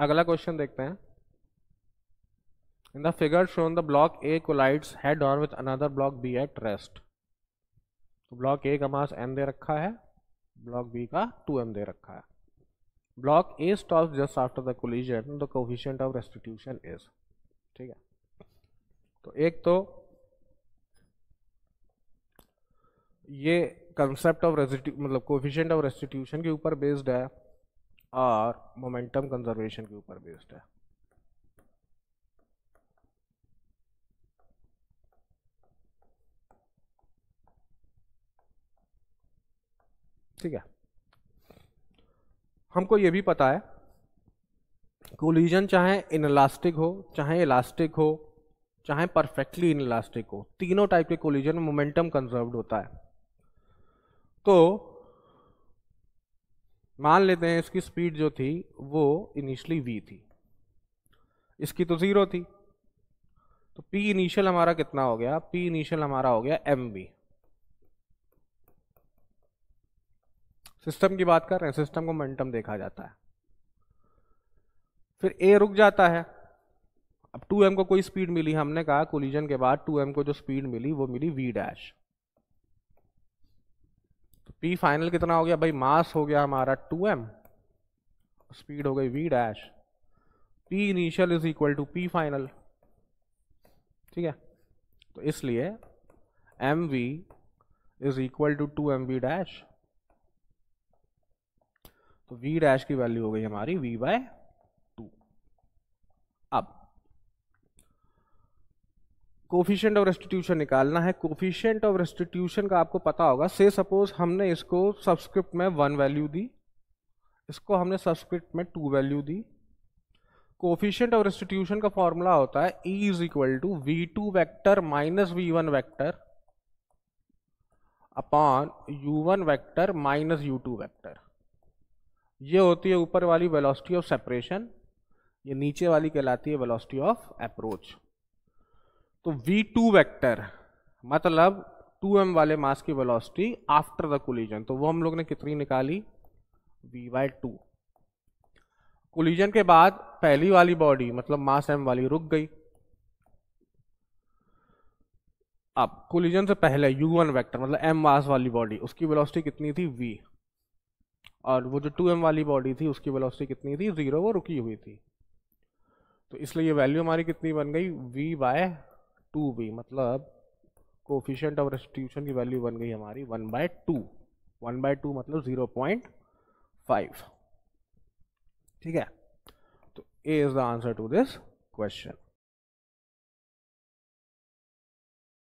अगला क्वेश्चन देखते हैं। In the figure shown the block A collides head on with another block B at rest. तो block A का mass m दे रखा है, ब्लॉक बी का 2m दे रखा है। Block A stops just after the collision, the coefficient of restitution is. ठीक है, तो एक तो ये कंसेप्ट ऑफ मतलब कोएफिशिएंट ऑफ रेस्टिट्यूशन के ऊपर बेस्ड है और मोमेंटम कंजर्वेशन के ऊपर बेस्ड है। ठीक है, हमको ये भी पता है कोलिजन चाहे इनइलास्टिक हो, चाहे इलास्टिक हो, चाहे परफेक्टली इनइलास्टिक हो, तीनों टाइप के कोलिजन में मोमेंटम कंजर्व्ड होता है। तो मान लेते हैं इसकी स्पीड जो थी वो इनिशियली v थी, इसकी तो 0 थी, तो p इनिशियल हमारा कितना हो गया? p इनिशियल हमारा हो गया mv। सिस्टम की बात कर रहे हैं, सिस्टम को मोमेंटम देखा जाता है। फिर a रुक जाता है, अब 2m को कोई स्पीड मिली, हमने कहा कोलिजन के बाद 2m को जो स्पीड मिली वो मिली v डैश। तो p फाइनल कितना हो गया भाई? मास हो गया हमारा 2m, स्पीड हो गई v dash. p initial is equal to p final. ठीक है, तो इसलिए mv इज इक्वल टू 2mv डैश। तो v डैश की वैल्यू हो गई हमारी v/2। अब कोफिशिएंट ऑफ रेस्टिट्यूशन निकालना है। कोफिशिएंट ऑफ रेस्टिट्यूशन का आपको पता होगा, से सपोज हमने इसको सबस्क्रिप्ट में 1 वैल्यू दी, इसको हमने सबस्क्रिप्ट में 2 वैल्यू दी। कोफिशिएंट ऑफ रेस्टिट्यूशन का फॉर्मूला होता है E is equal to v2 vector minus v1 vector upon u1 vector minus u2 vector. ये होती है ऊपर वाली वेलोसिटी ऑफ सेपरेशन, ये नीचे वाली कहलाती है वेलोसिटी ऑफ अप्रोच। तो v2 वेक्टर मतलब 2m वाले मास की वेलोसिटी आफ्टर द कोलिजन, तो वो हम लोग ने कितनी निकाली? v/2। कोलिजन के बाद पहली वाली बॉडी मतलब मास m वाली रुक गई। अब कोलिजन से पहले u1 वेक्टर मतलब m मास वाली बॉडी, उसकी वेलोसिटी कितनी थी? v। और वो जो 2m वाली बॉडी थी उसकी वेलोसिटी कितनी थी? 0, वो रुकी हुई थी। तो इसलिए ये वैल्यू हमारी कितनी बन गई? v/2v, मतलब कोफिशिएंट ऑफ रेस्टिट्यूशन की वैल्यू बन गई हमारी 1/2। 1/2 मतलब 0.5। ठीक है, तो A is the answer to this question.